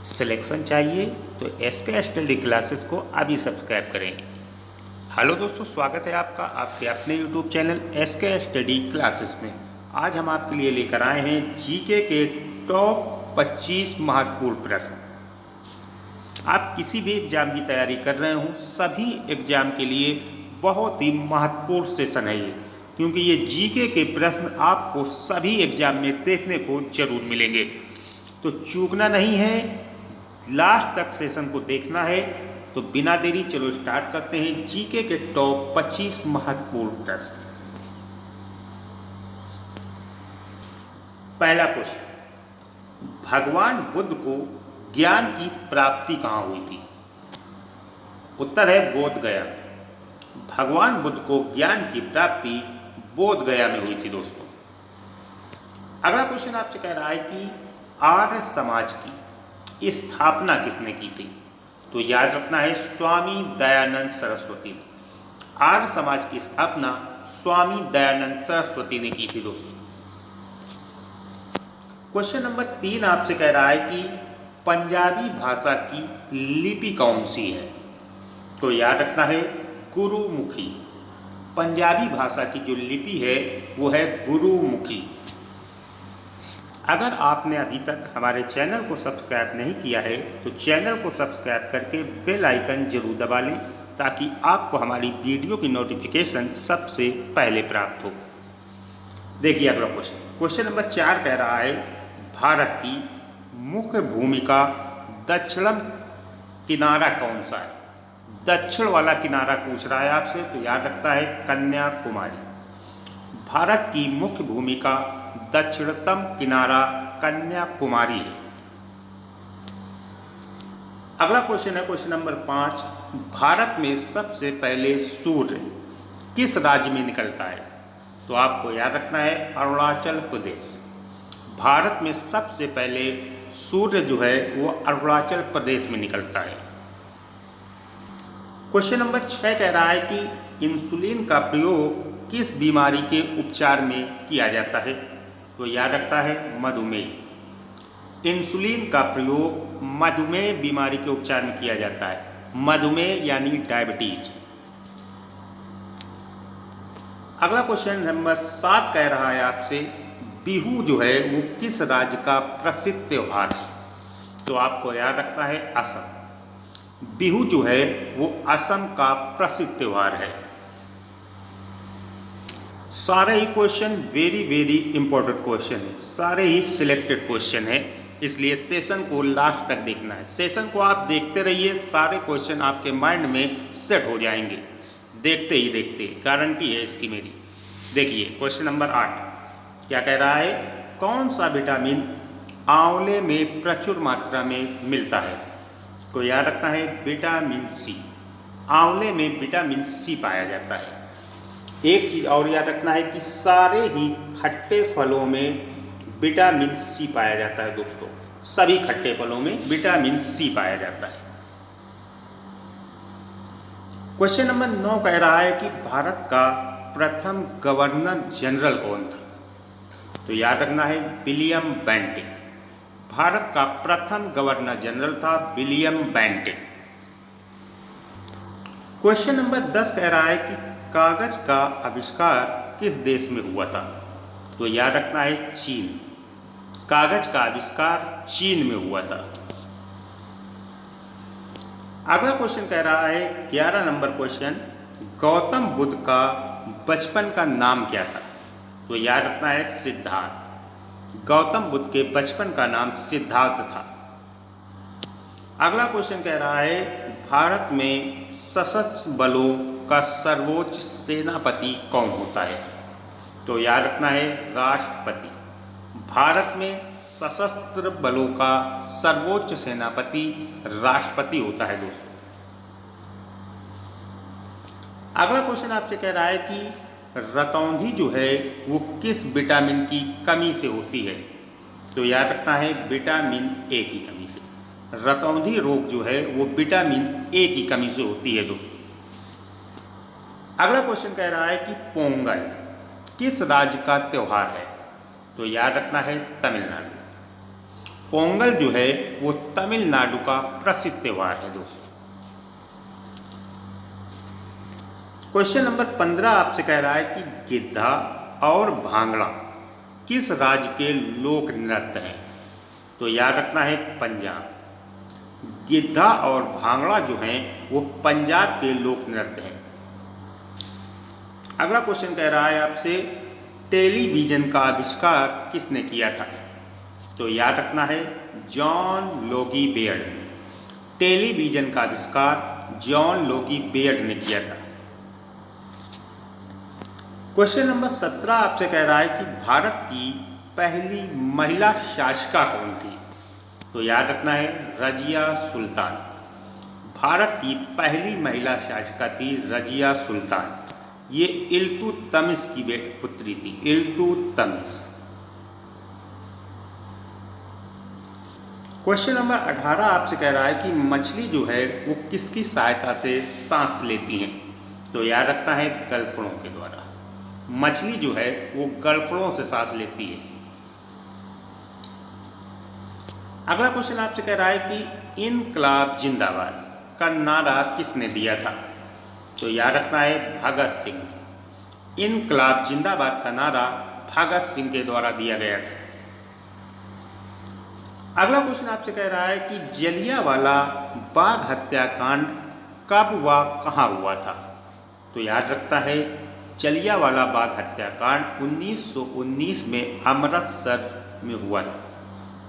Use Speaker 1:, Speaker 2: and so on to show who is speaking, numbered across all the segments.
Speaker 1: Selection चाहिए तो SK study classes को अभी सब्सक्राइब करें। हेलो दोस्तों, स्वागत है आपका आपके अपने YouTube channel SK study classes में। आज हम आपके लिए लेकर आए हैं जीके के टॉप 25 महत्वपूर्ण प्रश्न। आप किसी भी एग्ज़ाम की तैयारी कर रहे हो, सभी एग्ज़ाम के लिए बहुत ही महत्वपूर्ण सेशन है ये, क्योंकि ये जीके के प्रश्न आपको सभी एग्ज़ाम में देखने को जरूर मिलेंगे। तो चूकना नहीं है, लास्ट तक सेशन को देखना है। तो बिना देरी चलो स्टार्ट करते हैं जीके के टॉप 25 महत्वपूर्ण प्रश्न। पहला क्वेश्चन, भगवान बुद्ध को ज्ञान की प्राप्ति कहाँ हुई थी? उत्तर है बोध गया। भगवान बुद्ध को ज्ञान की प्राप्ति बोध गया में हुई थी दोस्तों। अगला क्वेश्चन आपसे कह रहा है कि आर्य समाज की स्थापना किसने की थी? तो याद रखना है स्वामी दयानंद सरस्वती ने। आर्य समाज की स्थापना स्वामी दयानंद सरस्वती ने की थी दोस्तों। क्वेश्चन नंबर 3 आपसे कह रहा है कि पंजाबी भाषा की लिपि कौन सी है? तो याद रखना है गुरुमुखी। पंजाबी भाषा की जो लिपि है वो है गुरुमुखी। अगर आपने अभी तक हमारे चैनल को सब्सक्राइब नहीं किया है तो चैनल को सब्सक्राइब करके बेल आइकन जरूर दबा लें, ताकि आपको हमारी वीडियो की नोटिफिकेशन सबसे पहले प्राप्त हो। देखिए अगला क्वेश्चन नंबर 4 कह रहा है भारत की मुख्य भूमिका दक्षिणम किनारा कौन सा है? दक्षिण वाला किनारा पूछ रहा है आपसे, तो याद रखता है कन्याकुमारी। भारत की मुख्य भूमिका दक्षिणतम किनारा कन्याकुमारी है। अगला क्वेश्चन है क्वेश्चन नंबर 5, भारत में सबसे पहले सूर्य किस राज्य में निकलता है? तो आपको याद रखना है अरुणाचल प्रदेश। भारत में सबसे पहले सूर्य जो है वो अरुणाचल प्रदेश में निकलता है। क्वेश्चन नंबर 6 कह रहा है कि इंसुलिन का प्रयोग किस बीमारी के उपचार में किया जाता है? तो याद रखता है मधुमेह। इंसुलिन का प्रयोग मधुमेह बीमारी के उपचार में किया जाता है, मधुमेह यानी डायबिटीज। अगला क्वेश्चन नंबर 7 कह रहा है आपसे बिहू जो है वो किस राज्य का प्रसिद्ध त्योहार है? तो आपको याद रखना है असम। बिहू जो है वो असम का प्रसिद्ध त्योहार है। सारे ही क्वेश्चन वेरी इंपॉर्टेंट क्वेश्चन है, सारे ही सिलेक्टेड क्वेश्चन है, इसलिए सेशन को लास्ट तक देखना है। सेशन को आप देखते रहिए, सारे क्वेश्चन आपके माइंड में सेट हो जाएंगे देखते ही देखते, गारंटी है इसकी मेरी। देखिए क्वेश्चन नंबर 8 क्या कह रहा है, कौन सा विटामिन आंवले में प्रचुर मात्रा में मिलता है? तो याद रखना है विटामिन सी। आंवले में विटामिन सी पाया जाता है। एक चीज़ और याद रखना है कि सारे ही खट्टे फलों में विटामिन सी पाया जाता है दोस्तों। सभी खट्टे फलों में विटामिन सी पाया जाता है। क्वेश्चन नंबर 9 कह रहा है कि भारत का प्रथम गवर्नर जनरल कौन था? तो याद रखना है विलियम बेंटिक। भारत का प्रथम गवर्नर जनरल था विलियम बेंटिक। क्वेश्चन नंबर 10 कह रहा है कि कागज का आविष्कार किस देश में हुआ था? तो याद रखना है चीन। कागज का आविष्कार चीन में हुआ था। अगला क्वेश्चन कह रहा है 11 नंबर क्वेश्चन, गौतम बुद्ध का बचपन का नाम क्या था? तो याद रखना है सिद्धार्थ। गौतम बुद्ध के बचपन का नाम सिद्धार्थ था। अगला क्वेश्चन कह रहा है भारत में सशस्त्र बलों का सर्वोच्च सेनापति कौन होता है? तो याद रखना है राष्ट्रपति। भारत में सशस्त्र बलों का सर्वोच्च सेनापति राष्ट्रपति होता है दोस्तों। अगला क्वेश्चन आपसे कह रहा है कि रतौंधी जो है वो किस विटामिन की कमी से होती है? तो याद रखना है विटामिन ए की कमी से। रतौंधी रोग जो है वो विटामिन ए की कमी से होती है दोस्तों। अगला क्वेश्चन कह रहा है कि पोंगल किस राज्य का त्यौहार है? तो याद रखना है तमिलनाडु। पोंगल जो है वो तमिलनाडु का प्रसिद्ध त्यौहार है दोस्तों। क्वेश्चन नंबर 15 आपसे कह रहा है कि गिद्धा और भांगड़ा किस राज्य के लोक नृत्य हैं? तो याद रखना है पंजाब। गिद्धा और भांगड़ा जो हैं वो पंजाब के लोक नृत्य हैं। अगला क्वेश्चन कह रहा है आपसे टेलीविजन का आविष्कार किसने किया था? तो याद रखना है जॉन लोगी बेयर्ड। टेलीविजन का आविष्कार जॉन लोगी बेयर्ड ने किया था। क्वेश्चन नंबर 17 आपसे कह रहा है कि भारत की पहली महिला शासिका कौन थी? तो याद रखना है रजिया सुल्तान। भारत की पहली महिला शासिका थी रजिया सुल्तान। ये इल्तुतमिश की पुत्री थी, इल्तुतमिश। क्वेश्चन नंबर 18 आपसे कह रहा है कि मछली जो है वो किसकी सहायता से सांस लेती हैं? तो याद रखना है गलफड़ों के द्वारा। मछली जो है वो गलफड़ों से सांस लेती है। अगला क्वेश्चन आपसे कह रहा है कि इनकलाब जिंदाबाद का नारा किसने दिया था? तो याद रखना है भगत सिंह। इनकलाब जिंदाबाद का नारा भगत सिंह के द्वारा दिया गया था। अगला क्वेश्चन आपसे कह रहा है कि जलियांवाला बाग हत्याकांड कब व कहाँ हुआ था? तो याद रखता है जलियांवाला बाग हत्याकांड 1919 में अमृतसर में हुआ था।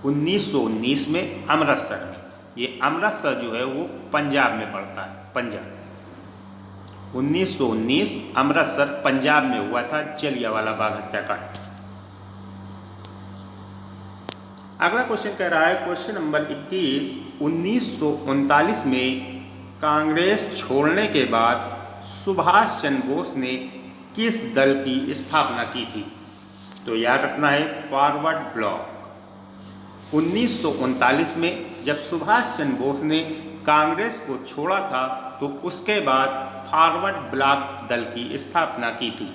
Speaker 1: 1919 में अमृतसर में। ये अमृतसर जो है वो पंजाब में पड़ता है, पंजाब। 1919 अमृतसर पंजाब में हुआ था जलियांवाला बाग हत्याकांड। अगला क्वेश्चन कह रहा है क्वेश्चन नंबर 21 1939 में कांग्रेस छोड़ने के बाद सुभाष चंद्र बोस ने किस दल की स्थापना की थी? तो याद रखना है फॉरवर्ड ब्लॉक। 1939 में जब सुभाष चंद्र बोस ने कांग्रेस को छोड़ा था तो उसके बाद फॉरवर्ड ब्लॉक दल की स्थापना की थी।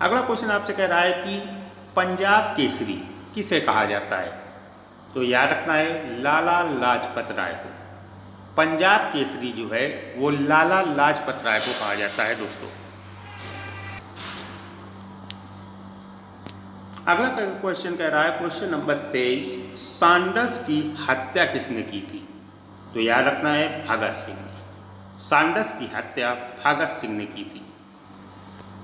Speaker 1: अगला क्वेश्चन आपसे कह रहा है कि पंजाब केसरी किसे कहा जाता है? तो याद रखना है लाला लाजपत राय को। पंजाब केसरी जो है वो लाला लाजपत राय को कहा जाता है दोस्तों। अगला क्वेश्चन कह रहा है क्वेश्चन नंबर 23 सैंडर्स की हत्या किसने की थी? तो याद रखना है भगत सिंह ने। सैंडर्स की हत्या भगत सिंह ने की थी।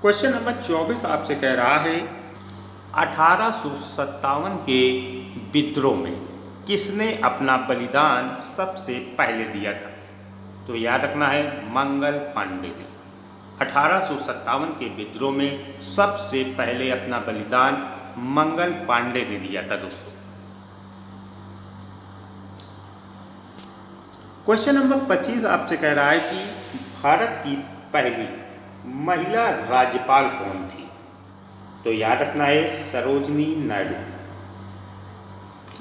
Speaker 1: क्वेश्चन नंबर 24 आपसे कह रहा है 1857 के विद्रोह में किसने अपना बलिदान सबसे पहले दिया था? तो याद रखना है मंगल पांडे ने। 1857 के विद्रोह में सबसे पहले अपना बलिदान मंगल पांडे ने दिया था दोस्तों। क्वेश्चन नंबर 25 आपसे कह रहा है कि भारत की पहली महिला राज्यपाल कौन थी? तो याद रखना है सरोजनी नायडू।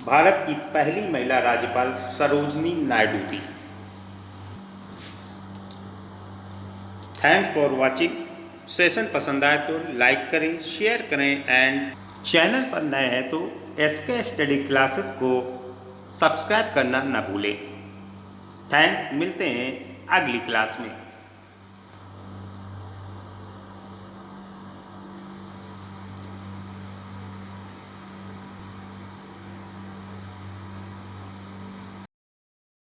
Speaker 1: भारत की पहली महिला राज्यपाल सरोजनी नायडू थी। Thanks for watching. सेशन पसंद आए तो लाइक करें, शेयर करें एंड चैनल पर नए हैं तो एसके स्टडी क्लासेस को सब्सक्राइब करना न भूलें। मिलते हैं अगली क्लास में।